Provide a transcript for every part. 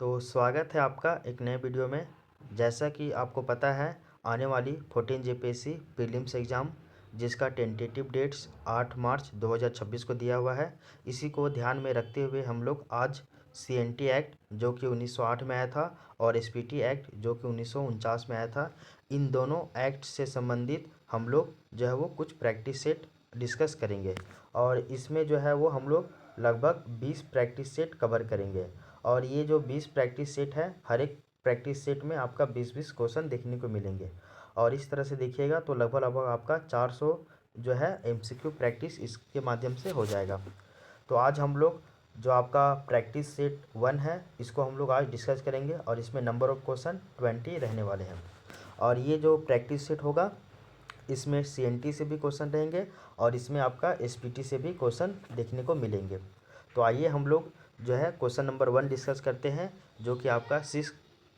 तो स्वागत है आपका एक नए वीडियो में। जैसा कि आपको पता है आने वाली 14 जेपीएससी प्रीलिम्स एग्ज़ाम जिसका टेंटेटिव डेट्स 8 मार्च 2026 को दिया हुआ है, इसी को ध्यान में रखते हुए हम लोग आज सीएनटी एक्ट जो कि 1908 में आया था और एसपीटी एक्ट जो कि 1949 में आया था, इन दोनों एक्ट से संबंधित हम लोग जो है वो कुछ प्रैक्टिस सेट डिस्कस करेंगे। और इसमें जो है वो हम लोग लगभग 20 प्रैक्टिस सेट कवर करेंगे। और ये जो 20 प्रैक्टिस सेट है, हर एक प्रैक्टिस सेट में आपका 20-20 क्वेश्चन देखने को मिलेंगे। और इस तरह से देखिएगा तो लगभग लगभग आपका 400 जो है एमसीक्यू प्रैक्टिस इसके माध्यम से हो जाएगा। तो आज हम लोग जो आपका प्रैक्टिस सेट 1 है इसको हम लोग आज डिस्कस करेंगे और इसमें नंबर ऑफ क्वेश्चन 20 रहने वाले हैं। और ये जो प्रैक्टिस सेट होगा इसमें सीएनटी से भी क्वेश्चन रहेंगे और इसमें आपका एसपीटी से भी क्वेश्चन देखने को मिलेंगे। तो आइए हम लोग जो है क्वेश्चन नंबर 1 डिस्कस करते हैं जो कि आपका 6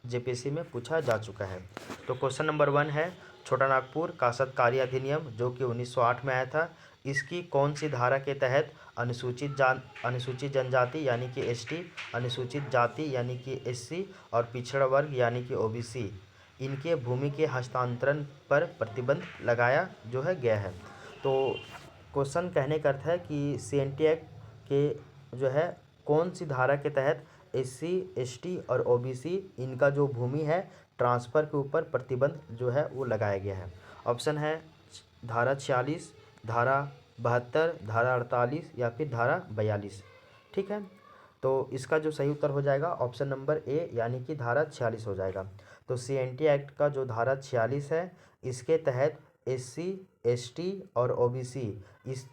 जेपीएससी में पूछा जा चुका है। तो क्वेश्चन नंबर 1 है, छोटा नागपुर काश्तकारी अधिनियम जो कि 1908 में आया था, इसकी कौन सी धारा के तहत अनुसूचित जनजाति यानी कि एसटी, अनुसूचित जाति यानी कि एससी और पिछड़ा वर्ग यानी कि ओबीसी इनके भूमि के हस्तांतरण पर प्रतिबंध लगाया जो है गया है। तो क्वेश्चन कहने का अर्थ है कि सीएनटी एक्ट के जो है कौन सी धारा के तहत एससी, एसटी और ओबीसी इनका जो भूमि है ट्रांसफ़र के ऊपर प्रतिबंध जो है वो लगाया गया है। ऑप्शन है धारा 46, धारा 72, धारा 48 या फिर धारा 42। ठीक है, तो इसका जो सही उत्तर हो जाएगा ऑप्शन नंबर ए यानी कि धारा 46 हो जाएगा। तो सीएनटी एक्ट का जो धारा 46 है इसके तहत एससी, एसटी और ओबीसी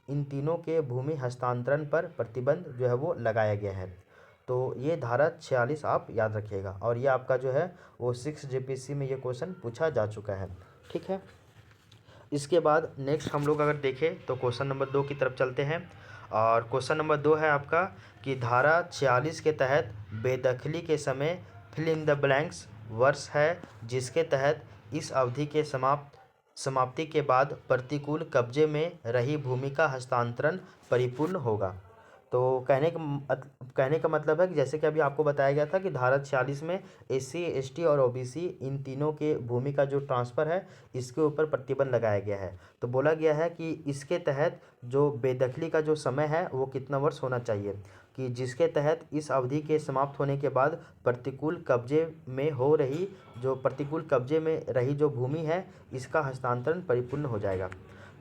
इन तीनों के भूमि हस्तांतरण पर प्रतिबंध जो है वो लगाया गया है। तो ये धारा 46 आप याद रखिएगा और ये आपका जो है वो 6 जेपीएससी में ये क्वेश्चन पूछा जा चुका है। ठीक है, इसके बाद नेक्स्ट हम लोग अगर देखें तो क्वेश्चन नंबर 2 की तरफ चलते हैं। और क्वेश्चन नंबर 2 है आपका कि धारा 46 के तहत बेदखली के समय फिल इन द ब्लैंक्स वर्ष है जिसके तहत इस अवधि के समाप्ति के बाद प्रतिकूल कब्जे में रही भूमि का हस्तांतरण परिपूर्ण होगा। तो कहने का मतलब है कि जैसे कि अभी आपको बताया गया था कि धारा 46 में एससी, एसटी और ओबीसी इन तीनों के भूमि का जो ट्रांसफ़र है इसके ऊपर प्रतिबंध लगाया गया है। तो बोला गया है कि इसके तहत जो बेदखली का जो समय है वो कितना वर्ष होना चाहिए, कि जिसके तहत इस अवधि के समाप्त होने के बाद प्रतिकूल कब्जे में रही जो भूमि है इसका हस्तांतरण परिपूर्ण हो जाएगा।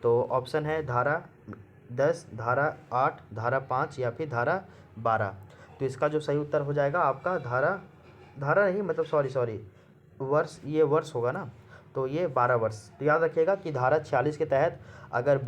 तो ऑप्शन है धारा 10, धारा 8, धारा 5 या फिर धारा 12। तो इसका जो सही उत्तर हो जाएगा आपका धारा नहीं मतलब सॉरी वर्ष, ये वर्ष होगा ना, तो ये 12 वर्ष। तो याद रखिएगा कि धारा 46 के तहत अगर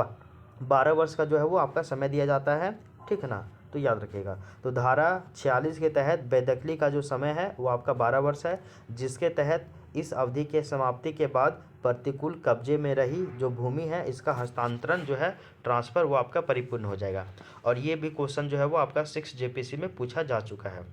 12 वर्ष का जो है वो आपका समय दिया जाता है, ठीक है ना, तो याद रखिएगा। तो धारा 46 के तहत बेदखली का जो समय है वो आपका 12 वर्ष है, जिसके तहत इस अवधि के समाप्ति के बाद प्रतिकूल कब्जे में रही जो भूमि है इसका हस्तांतरण जो है ट्रांसफ़र वो आपका परिपूर्ण हो जाएगा। और ये भी क्वेश्चन जो है वो आपका 6 जेपीएससी में पूछा जा चुका है।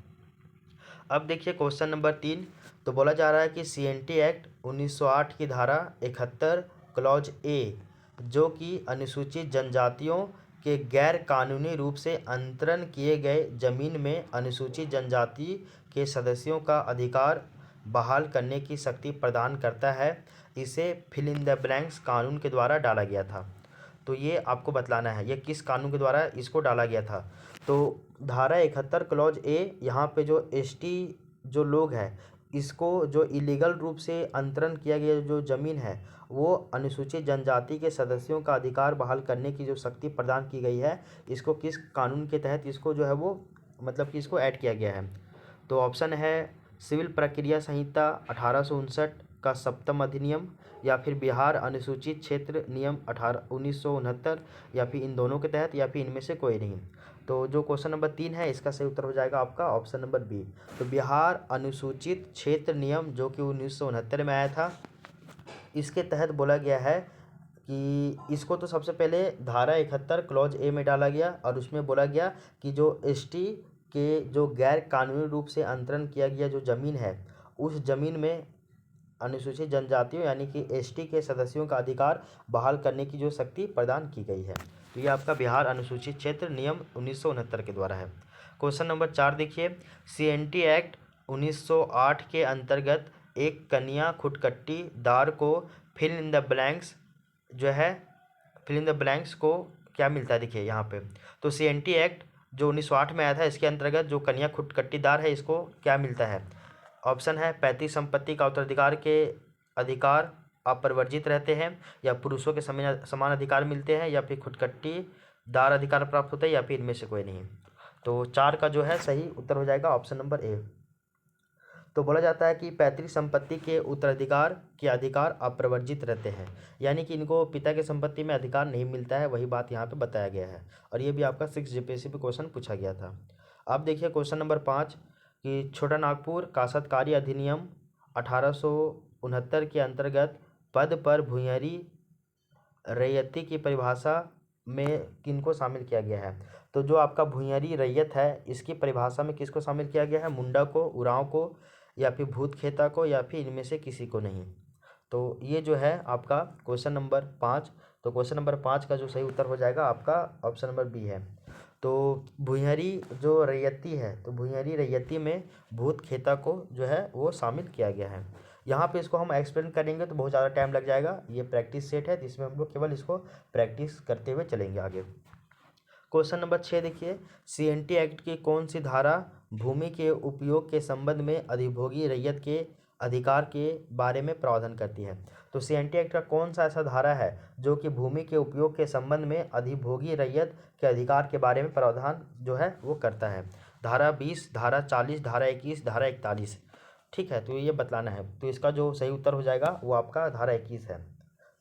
अब देखिए क्वेश्चन नंबर 3। तो बोला जा रहा है कि सीएनटी एक्ट 1908 की धारा 71 क्लॉज ए जो कि अनुसूचित जनजातियों के गैर कानूनी रूप से अंतरण किए गए जमीन में अनुसूचित जनजाति के सदस्यों का अधिकार बहाल करने की शक्ति प्रदान करता है, इसे फिल इन द ब्लैंक्स कानून के द्वारा डाला गया था। तो ये आपको बतलाना है ये किस कानून के द्वारा इसको डाला गया था। तो धारा 71 क्लॉज ए, यहाँ पे जो एसटी जो लोग हैं इसको जो इलीगल रूप से अंतरण किया गया जो ज़मीन है वो अनुसूचित जनजाति के सदस्यों का अधिकार बहाल करने की जो शक्ति प्रदान की गई है, इसको किस कानून के तहत इसको जो है वो मतलब कि इसको ऐड किया गया है। तो ऑप्शन है सिविल प्रक्रिया संहिता 1859 का 7वां अधिनियम, या फिर बिहार अनुसूचित क्षेत्र नियम 1969, या फिर इन दोनों के तहत, या फिर इनमें से कोई नहीं। तो जो क्वेश्चन नंबर 3 है इसका सही उत्तर हो जाएगा आपका ऑप्शन नंबर बी। तो बिहार अनुसूचित क्षेत्र नियम जो कि 1969 में आया था, इसके तहत बोला गया है कि इसको तो सबसे पहले धारा 71 क्लॉज ए में डाला गया और उसमें बोला गया कि जो एसटी के जो गैर कानूनी रूप से अंतरण किया गया जो ज़मीन है उस ज़मीन में अनुसूचित जनजातियों यानी कि एसटी के सदस्यों का अधिकार बहाल करने की जो शक्ति प्रदान की गई है। तो ये आपका बिहार अनुसूचित क्षेत्र नियम 1969 के द्वारा है। क्वेश्चन नंबर 4 देखिए, सीएनटी एक्ट 1908 के अंतर्गत एक कन्या खुटकट्टी दार को फिल इन द ब्लैंक्स जो है, फिल इन द ब्लैंक्स को क्या मिलता है देखिए यहाँ पे। तो CNT एक्ट जो 1908 में आया था, इसके अंतर्गत जो कन्या खुटकट्टीदार है इसको क्या मिलता है। ऑप्शन है पैतृक संपत्ति का उत्तराधिकार के अधिकार अपरिवर्जित रहते हैं, या पुरुषों के समान अधिकार मिलते हैं, या फिर खुटकट्टीदार अधिकार प्राप्त होता है, या फिर इनमें से कोई नहीं। तो 4 का जो है सही उत्तर हो जाएगा ऑप्शन नंबर ए। तो बोला जाता है कि पैतृक संपत्ति के उत्तराधिकार के अधिकार अप्रवर्जित रहते हैं, यानी कि इनको पिता की संपत्ति में अधिकार नहीं मिलता है, वही बात यहाँ पे बताया गया है। और ये भी आपका 6 GPSC पे क्वेश्चन पूछा गया था। अब देखिए क्वेश्चन नंबर 5 कि छोटा नागपुर काश्तकारी अधिनियम 1869 के अंतर्गत पद पर भूंयरी रैयती की परिभाषा में किनको शामिल किया गया है। तो जो आपका भूंयरी रैयत है, इसकी परिभाषा में किसको शामिल किया गया है, मुंडा को, उरांव को, या फिर भूतखेता को, या फिर इनमें से किसी को नहीं। तो ये जो है आपका क्वेश्चन नंबर 5। तो क्वेश्चन नंबर 5 का जो सही उत्तर हो जाएगा आपका ऑप्शन नंबर बी है। तो भूंयरी जो रैयती है, तो भूंयरी रैयती में भूतखेता को जो है वो शामिल किया गया है। यहाँ पे इसको हम एक्सप्लेन करेंगे तो बहुत ज़्यादा टाइम लग जाएगा। ये प्रैक्टिस सेट है जिसमें हम लोग केवल इसको प्रैक्टिस करते हुए चलेंगे आगे। क्वेश्चन नंबर 6 देखिए, CNT एक्ट की कौन सी धारा भूमि के उपयोग के संबंध में अधिभोगी रैयत के अधिकार के बारे में प्रावधान करती है। तो CNT एक्ट का कौन सा ऐसा धारा है जो कि भूमि के उपयोग के संबंध में अधिभोगी रैयत के अधिकार के बारे में प्रावधान जो है वो करता है। धारा 20, धारा 40, धारा 21, धारा 41। ठीक है, तो ये बतलाना है। तो इसका जो सही उत्तर हो जाएगा वो आपका धारा 21 है।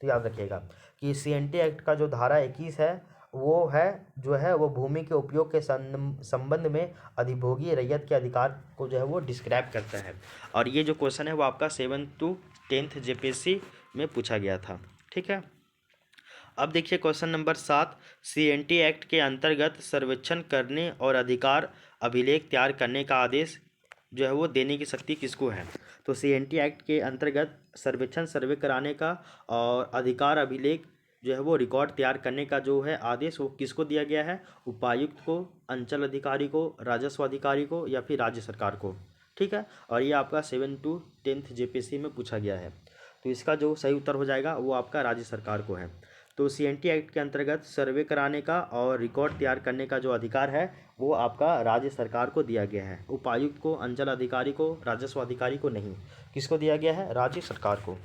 तो याद रखिएगा कि CNT एक्ट का जो धारा 21 है वो है जो है वो भूमि के उपयोग के संबंध में अधिभोगी रैयत के अधिकार को जो है वो डिस्क्राइब करता है। और ये जो क्वेश्चन है वो आपका 7th to 10th GPSC में पूछा गया था। ठीक है, अब देखिए क्वेश्चन नंबर 7, CNT एक्ट के अंतर्गत सर्वेक्षण करने और अधिकार अभिलेख तैयार करने का आदेश जो है वो देने की शक्ति किसको है। तो CNT एक्ट के अंतर्गत सर्वेक्षण सर्वे कराने का और अधिकार अभिलेख जो है वो रिकॉर्ड तैयार करने का जो है आदेश वो किसको दिया गया है, उपायुक्त को, अंचल अधिकारी को, राजस्व अधिकारी को, या फिर राज्य सरकार को। ठीक है, और ये आपका 7th to 10th GPSC में पूछा गया है। तो इसका जो सही उत्तर हो जाएगा वो आपका राज्य सरकार को है। तो CNT एक्ट के अंतर्गत सर्वे कराने का और रिकॉर्ड तैयार करने का जो अधिकार है वो आपका राज्य सरकार को दिया गया है। उपायुक्त को, अंचल अधिकारी को, राजस्व अधिकारी को नहीं। किसको दिया गया है, राज्य सरकार को।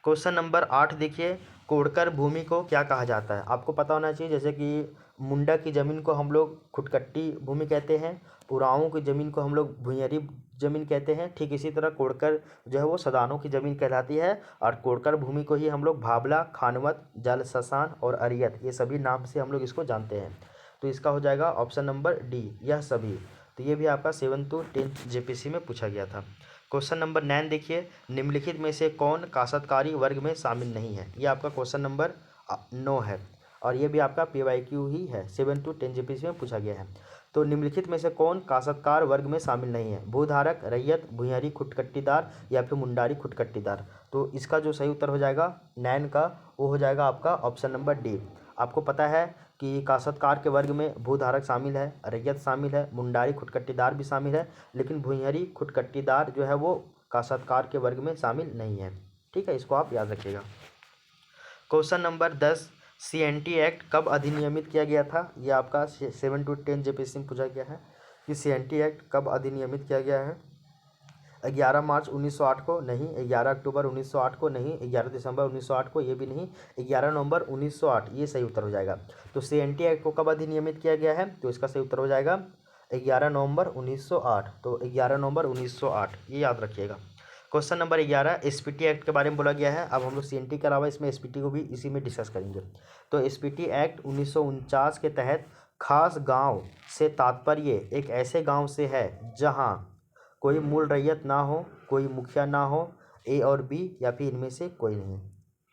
क्वेश्चन नंबर 8 देखिए, कोड़कर भूमि को क्या कहा जाता है। आपको पता होना चाहिए, जैसे कि मुंडा की ज़मीन को हम लोग खुटकट्टी भूमि कहते हैं, उरांवों की ज़मीन को हम लोग भुंयरी ज़मीन कहते हैं। ठीक इसी तरह कोड़कर जो है वो सदानों की ज़मीन कहलाती है, और कोड़कर भूमि को ही हम लोग भाबला, खानवत, जल ससान और अरियत, ये सभी नाम से हम लोग इसको जानते हैं। तो इसका हो जाएगा ऑप्शन नंबर डी, यह सभी। तो ये भी आपका 7th to 10th GPSC में पूछा गया था। क्वेश्चन नंबर 9 देखिए, निम्नलिखित में से कौन काश्तकारी वर्ग में शामिल नहीं है। ये आपका क्वेश्चन नंबर 9 है, और ये भी आपका PYQ ही है, 7th to 10th GPSC में पूछा गया है। तो निम्नलिखित में से कौन काश्तकार वर्ग में शामिल नहीं है, भूधारक, रैयत, भुंयरी खुटकट्टीदार, या फिर मुंडारी खुटकट्टीदार। तो इसका जो सही उत्तर हो जाएगा 9 का वो हो जाएगा आपका ऑप्शन नंबर डी। आपको पता है कि काश्तकार के वर्ग में भूधारक शामिल है, रैयत शामिल है, मुंडारी खुटकट्टीदार भी शामिल है, लेकिन भुंयरी खुटकट्टीदार जो है वो काश्तकार के वर्ग में शामिल नहीं है। ठीक है, इसको आप याद रखिएगा। क्वेश्चन नंबर 10, CNT एक्ट कब अधिनियमित किया गया था। ये आपका 7 to 10 GPSC में पूछा गया है कि CNT एक्ट कब अधिनियमित किया गया है। 11 मार्च 1908 को नहीं, 11 अक्टूबर 1908 को नहीं, 11 दिसंबर 1908 को ये भी नहीं, 11 नवंबर 1908 ये सही उत्तर हो जाएगा। तो CNT एक्ट को कब अधिनियमित किया गया है, तो इसका सही उत्तर हो जाएगा 11 नवंबर 1908। तो 11 नवंबर 1908 ये याद रखिएगा। क्वेश्चन नंबर 11, SPT एक्ट के बारे में बोला गया है। अब हम लोग CNT के अलावा इसमें SPT को भी इसी में डिस्कस करेंगे। तो SPT एक्ट 1949 के तहत खास गांव से तात्पर्य एक ऐसे गांव से है जहां कोई मूल रैयत ना हो, कोई मुखिया ना हो, A और B, या फिर इनमें से कोई नहीं।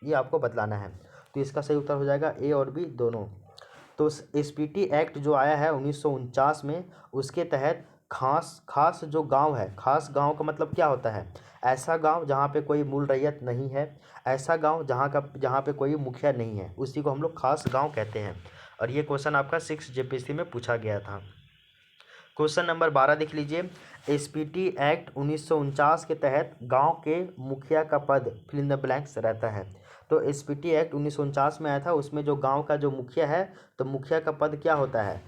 ये आपको बतलाना है। तो इसका सही उत्तर हो जाएगा A और B दोनों। तो SPT एक्ट जो आया है 1949 में, उसके तहत खास जो गांव है, खास गांव का मतलब क्या होता है, ऐसा गांव जहां पे कोई मूल रैयत नहीं है, ऐसा गांव जहां पे कोई मुखिया नहीं है, उसी को हम लोग खास गांव कहते हैं। और ये क्वेश्चन आपका 6 GPSC में पूछा गया था। क्वेश्चन नंबर 12 देख लीजिए। एसपीटी एक्ट 1949 के तहत गांव के मुखिया का पद फिल इन द ब्लैंक्स रहता है। तो एसपीटी एक्ट 1949 में आया था, उसमें जो गांव का जो मुखिया है, तो मुखिया का पद क्या होता है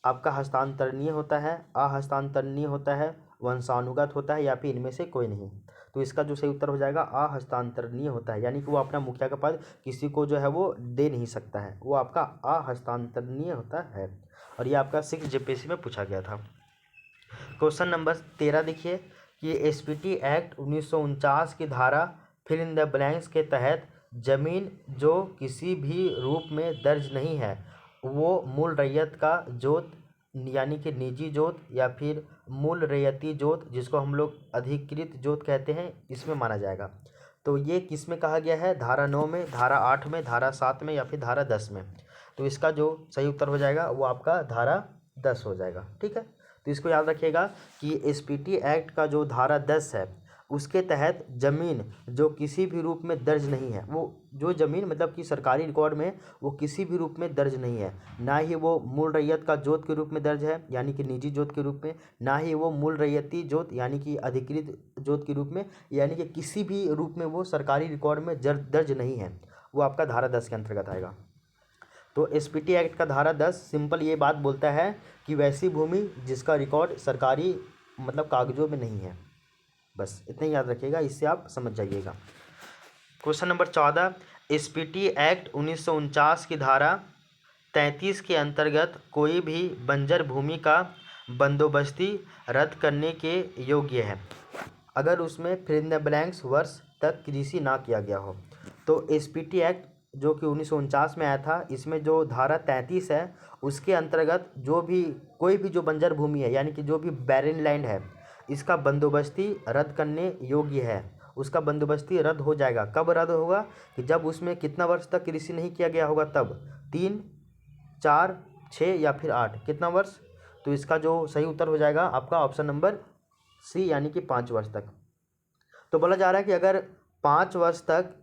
आपका? हस्तांतरणीय होता है, अहस्तांतरणीय होता है, वंशानुगत होता है, या फिर इनमें से कोई नहीं। तो इसका जो सही उत्तर हो जाएगा अहस्तांतरणीय होता है, यानी कि वो अपना मुखिया का पद किसी को जो है वो दे नहीं सकता है, वो आपका अहस्तांतरणीय होता है। और ये आपका 6 जेपीएससी में पूछा गया था। क्वेश्चन नंबर 13 देखिए कि एसपीटी एक्ट 1949 की धारा फिल इन द ब्लैंक्स के तहत जमीन जो किसी भी रूप में दर्ज नहीं है वो मूल रैयत का जोत यानी कि निजी जोत या फिर मूल रैयती जोत, जिसको हम लोग अधिकृत जोत कहते हैं, इसमें माना जाएगा। तो ये किस में कहा गया है? धारा 9 में, धारा 8 में, धारा 7 में, या फिर धारा 10 में। तो इसका जो सही उत्तर हो जाएगा वो आपका धारा 10 हो जाएगा। ठीक है, तो इसको याद रखिएगा कि एसपीटी एक्ट का जो धारा 10 है उसके तहत जमीन जो किसी भी रूप में दर्ज नहीं है, वो जो जमीन मतलब कि सरकारी रिकॉर्ड में वो किसी भी रूप में दर्ज नहीं है, ना ही वो मूल रैयत का जोत के रूप में दर्ज है यानी कि निजी जोत के रूप में, ना ही वो मूल रैयती जोत यानी कि अधिकृत जोत के रूप में, यानी कि किसी भी रूप में वो सरकारी रिकॉर्ड में दर्ज नहीं है, वो आपका धारा 10 के अंतर्गत आएगा। तो एसपीटी एक्ट का धारा 10 सिंपल ये बात बोलता है कि वैसी भूमि जिसका रिकॉर्ड सरकारी मतलब कागजों में नहीं है। बस इतना ही याद रखिएगा, इससे आप समझ जाइएगा। क्वेश्चन नंबर 14, एसपीटी एक्ट 1949 की धारा 33 के अंतर्गत कोई भी बंजर भूमि का बंदोबस्ती रद्द करने के योग्य है अगर उसमें फिल इन द ब्लैंक्स वर्ष तक कृषि ना किया गया हो। तो एसपीटी एक्ट जो कि 1949 में आया था, इसमें जो धारा 33 है उसके अंतर्गत जो भी कोई भी जो बंजर भूमि है यानी कि जो भी बैरन लैंड है इसका बंदोबस्ती रद्द करने योग्य है। उसका बंदोबस्ती रद्द हो जाएगा। कब रद्द होगा? कि जब उसमें कितना वर्ष तक कृषि नहीं किया गया होगा, तब 3, 4, 6 या फिर 8, कितना वर्ष? तो इसका जो सही उत्तर हो जाएगा आपका ऑप्शन नंबर सी यानी कि 5 वर्ष तक। तो बोला जा रहा है कि अगर 5 वर्ष तक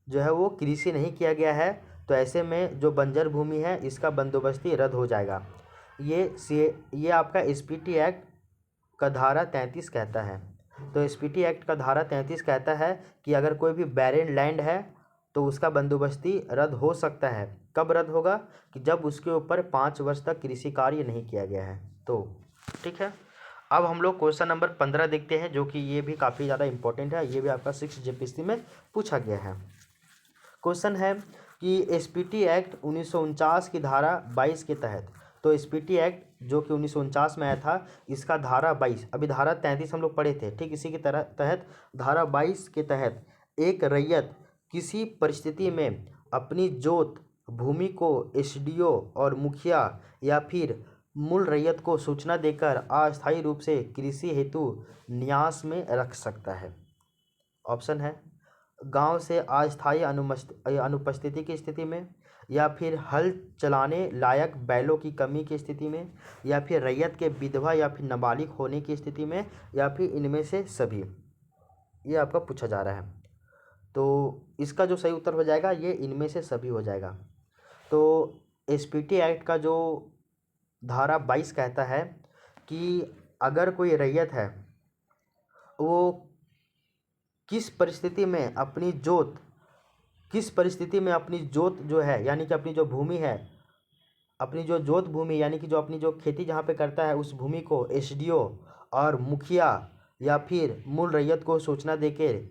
जो है वो कृषि नहीं किया गया है तो ऐसे में जो बंजर भूमि है इसका बंदोबस्ती रद्द हो जाएगा। ये आपका एसपीटी एक्ट का धारा 33 कहता है। तो एसपीटी एक्ट का धारा 33 कहता है कि अगर कोई भी बैरन लैंड है तो उसका बंदोबस्ती रद्द हो सकता है। कब रद्द होगा? कि जब उसके ऊपर 5 वर्ष तक कृषि कार्य नहीं किया गया है। तो ठीक है, अब हम लोग क्वेश्चन नंबर 15 देखते हैं, जो कि ये भी काफ़ी ज़्यादा इंपॉर्टेंट है। ये भी आपका 6 जेपीएससी में पूछा गया है। क्वेश्चन है कि एसपीटी एक्ट 1949 की धारा 22 के तहत, तो एसपीटी एक्ट जो कि 1949 में आया था इसका धारा 22, अभी धारा 33 हम लोग पढ़े थे, ठीक इसी के तहत धारा 22 के तहत एक रैयत किसी परिस्थिति में अपनी जोत भूमि को एसडीओ और मुखिया या फिर मूल रैयत को सूचना देकर अस्थायी रूप से कृषि हेतु न्यास में रख सकता है। ऑप्शन है गांव से अस्थायी अनुपस्थिति की स्थिति में, या फिर हल चलाने लायक बैलों की कमी की स्थिति में, या फिर रैयत के विधवा या फिर नाबालिग होने की स्थिति में, या फिर इनमें से सभी। ये आपका पूछा जा रहा है। तो इसका जो सही उत्तर हो जाएगा ये इनमें से सभी हो जाएगा। तो एसपीटी एक्ट का जो धारा 22 कहता है कि अगर कोई रैयत है वो किस परिस्थिति में अपनी जोत जो है यानी कि अपनी जो भूमि है, अपनी जो जोत भूमि यानी कि जो अपनी जो खेती जहाँ पे करता है उस भूमि को एसडीओ और मुखिया या फिर मूल रैयत को सूचना देकर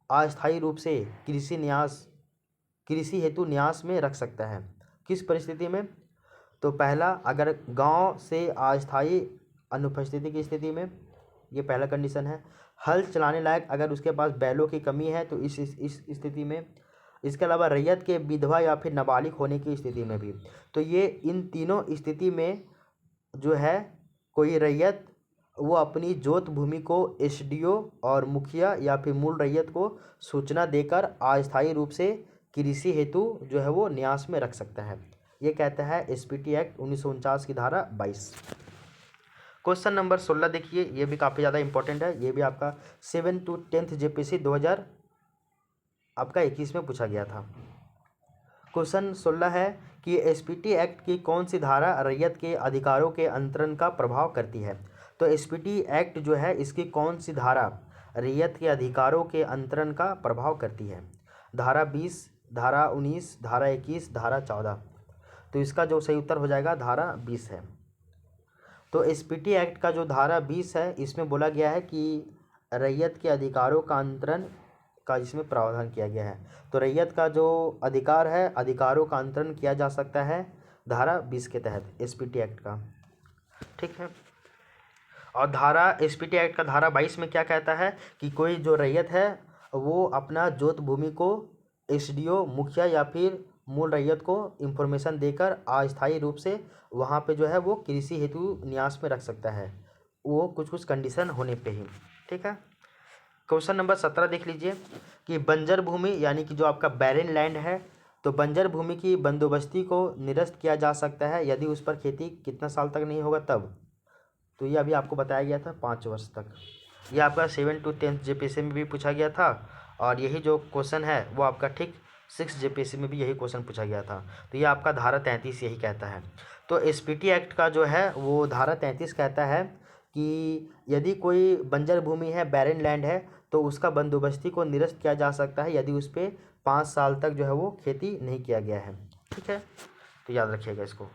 अस्थायी रूप से कृषि हेतु न्यास में रख सकता है। किस परिस्थिति में? तो पहला, अगर गांव से अस्थायी अनुपस्थिति की स्थिति में, ये पहला कंडीशन है। हल चलाने लायक अगर उसके पास बैलों की कमी है तो इस स्थिति में। इसके अलावा रैयत के विधवा या फिर नाबालिग होने की स्थिति में भी। तो ये इन तीनों स्थिति में जो है कोई रैयत वो अपनी जोत भूमि को एसडीओ और मुखिया या फिर मूल रैयत को सूचना देकर अस्थायी रूप से कृषि हेतु जो है वो न्यास में रख सकता है। ये कहता है एसपीटी एक्ट 1949 की धारा 22। क्वेश्चन नंबर 16 देखिए, ये भी काफ़ी ज़्यादा इंपॉर्टेंट है। ये भी आपका 7 to 10th जेपीएससी 2021 में पूछा गया था। क्वेश्चन 16 है कि एसपीटी एक्ट की कौन सी धारा रैयत के अधिकारों के अंतरण का प्रभाव करती है? तो एसपीटी एक्ट जो है इसकी कौन सी धारा रैयत के अधिकारों के अंतरण का प्रभाव करती है? धारा 20, धारा 19, धारा 21, धारा 14। तो इसका जो सही उत्तर हो जाएगा धारा 20 है। तो एसपीटी एक्ट का जो धारा 20 है इसमें बोला गया है कि रैयत के अधिकारों का अंतरण का इसमें प्रावधान किया गया है। तो रैयत का जो अधिकार है, अधिकारों का अंतरण किया जा सकता है धारा 20 के तहत एसपीटी एक्ट का। ठीक है। और धारा एसपीटी एक्ट का धारा 22 में क्या कहता है कि कोई जो रैयत है वो अपना जोत भूमि को एसडीओ, मुखिया या फिर मूल रैयत को इंफॉर्मेशन देकर अस्थायी रूप से वहाँ पे जो है वो कृषि हेतु न्यास में रख सकता है, वो कुछ कुछ कंडीशन होने पे ही। ठीक है। क्वेश्चन नंबर 17 देख लीजिए कि बंजर भूमि यानी कि जो आपका बैरन लैंड है, तो बंजर भूमि की बंदोबस्ती को निरस्त किया जा सकता है यदि उस पर खेती कितना साल तक नहीं होगा तब। तो ये अभी आपको बताया गया था 5 वर्ष तक। ये आपका 7 to 10 जेपीएससी में भी पूछा गया था, और यही जो क्वेश्चन है वो आपका ठीक 6 जेपीएससी में भी यही क्वेश्चन पूछा गया था। तो ये आपका धारा 33 यही कहता है। तो एसपीटी एक्ट का जो है वो धारा 33 कहता है कि यदि कोई बंजर भूमि है, बैरन लैंड है, तो उसका बंदोबस्ती को निरस्त किया जा सकता है यदि उस पर 5 साल तक जो है वो खेती नहीं किया गया है। ठीक है, तो याद रखिएगा इसको।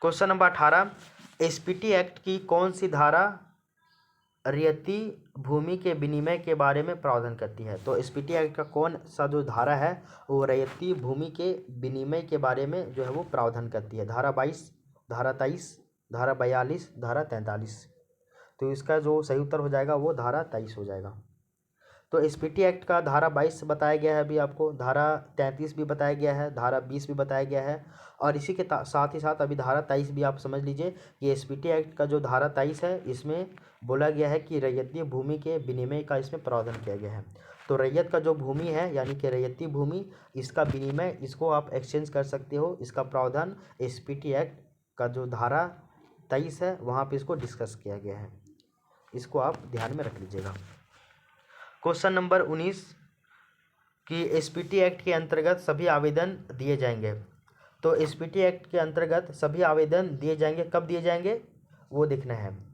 क्वेश्चन नंबर 18, एसपीटी एक्ट की कौन सी धारा रियती भूमि के विनिमय के बारे में प्रावधान करती है? तो एसपीटी एक्ट का कौन सा जो धारा है वो रैयती भूमि के विनिमय के बारे में जो है वो प्रावधान करती है? धारा 22, धारा 23, धारा 42, धारा 43। तो इसका जो सही उत्तर हो जाएगा वो धारा 23 हो जाएगा। तो एसपीटी एक्ट का धारा 22 बताया गया है अभी आपको, धारा 33 भी बताया गया है, धारा 20 भी बताया गया है, और इसी के साथ ही साथ अभी धारा 23 भी आप समझ लीजिए कि एसपीटी एक्ट का जो धारा 23 है इसमें बोला गया है कि रैयती भूमि के विनिमय का इसमें प्रावधान किया गया है। तो रैयत का जो भूमि है यानी कि रैयती भूमि, इसका विनिमय, इसको आप एक्सचेंज कर सकते हो, इसका प्रावधान एसपीटी एक्ट का जो धारा 23 है वहाँ पर इसको डिस्कस किया गया है। इसको आप ध्यान में रख लीजिएगा। क्वेश्चन नंबर 19 कि एसपीटी एक्ट के अंतर्गत सभी आवेदन दिए जाएंगे। तो एसपीटी एक्ट के अंतर्गत सभी आवेदन दिए जाएंगे, कब दिए जाएंगे वो देखना है।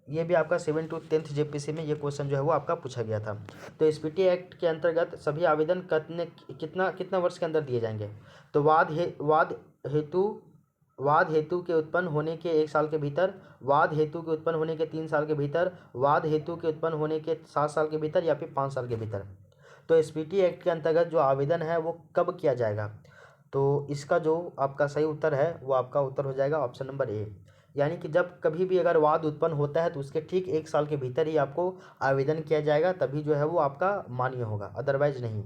ये भी आपका 7 to 10 जेपीएससी में ये क्वेश्चन जो है वो आपका पूछा गया था। तो एसपीटी एक्ट के अंतर्गत सभी आवेदन कितना वर्ष के अंदर दिए जाएंगे? तो वाद हेतु के उत्पन्न होने के 1 साल के भीतर, वाद हेतु के उत्पन्न होने के 3 साल के भीतर, वाद हेतु के उत्पन्न होने के 7 साल के भीतर, या फिर 5 साल के भीतर। तो एसपीटी एक्ट के अंतर्गत जो आवेदन है वो कब किया जाएगा? तो इसका जो आपका सही उत्तर है वो आपका उत्तर हो जाएगा ऑप्शन नंबर ए, यानी कि जब कभी भी अगर वाद उत्पन्न होता है तो उसके ठीक 1 साल के भीतर ही आपको आवेदन किया जाएगा, तभी जो है वो आपका मान्य होगा, अदरवाइज नहीं।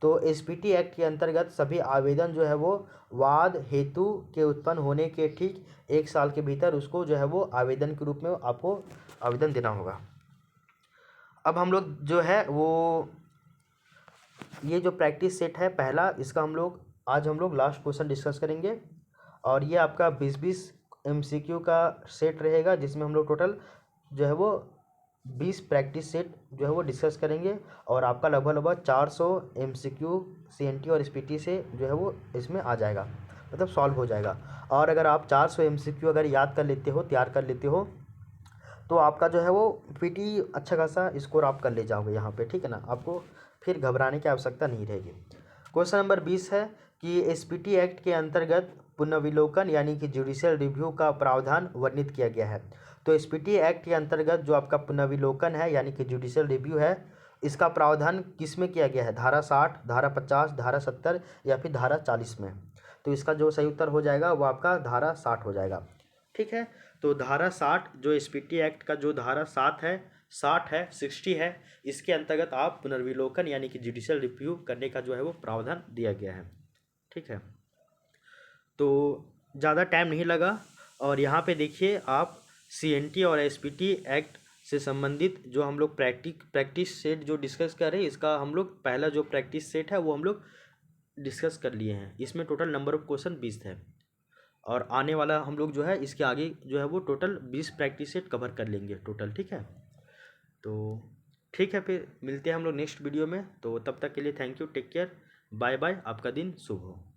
तो एसपीटी एक्ट के अंतर्गत सभी आवेदन जो है वो वाद हेतु के उत्पन्न होने के ठीक 1 साल के भीतर उसको जो है वो आवेदन के रूप में आपको आवेदन देना होगा। अब हम लोग जो है वो ये जो प्रैक्टिस सेट है पहला, इसका आज हम लोग लास्ट क्वेश्चन डिस्कस करेंगे, और ये आपका 20-20 एमसीक्यू का सेट रहेगा जिसमें हम लोग टोटल जो है वो 20 प्रैक्टिस सेट जो है वो डिस्कस करेंगे, और आपका लगभग 400 एमसीक्यू सीएनटी और एसपीटी से जो है वो इसमें आ जाएगा, मतलब सॉल्व हो जाएगा। और अगर आप 400 एमसीक्यू अगर याद कर लेते हो, तैयार कर लेते हो, तो आपका जो है वो पीटी अच्छा खासा स्कोर आप कर ले जाओगे यहाँ पे। ठीक है ना, आपको फिर घबराने की आवश्यकता नहीं रहेगी। क्वेश्चन नंबर 20 है कि एसपीटी एक्ट के अंतर्गत पुनर्विलोकन यानी कि जुडिशियल रिव्यू का प्रावधान वर्णित किया गया है। तो एसपीटी एक्ट के अंतर्गत जो आपका पुनर्विलोकन है यानी कि जुडिशियल रिव्यू है, इसका प्रावधान किस में किया गया है? धारा 60, धारा 50, धारा 70 या फिर धारा 40 में। तो इसका जो सही उत्तर हो जाएगा वो आपका धारा 60 हो जाएगा। ठीक है, तो धारा 60 जो एसपीटी एक्ट का जो धारा 60 है 60 है, इसके अंतर्गत आप पुनर्विलोकन यानी कि जुडिशियल रिव्यू करने का जो है वो प्रावधान दिया गया है। ठीक है, तो ज़्यादा टाइम नहीं लगा, और यहाँ पे देखिए आप सीएनटी और एसपीटी एक्ट से संबंधित जो हम लोग प्रैक्टिस सेट जो डिस्कस कर रहे हैं, इसका हम लोग पहला जो प्रैक्टिस सेट है वो हम लोग डिस्कस कर लिए हैं। इसमें टोटल नंबर ऑफ क्वेश्चन 20 है, और आने वाला हम लोग जो है इसके आगे जो है वो टोटल 20 प्रैक्टिस सेट कवर कर लेंगे टोटल। ठीक है, तो ठीक है, फिर मिलते हैं हम लोग नेक्स्ट वीडियो में। तो तब तक के लिए thank you, take care, bye bye, आपका दिन शुभ हो।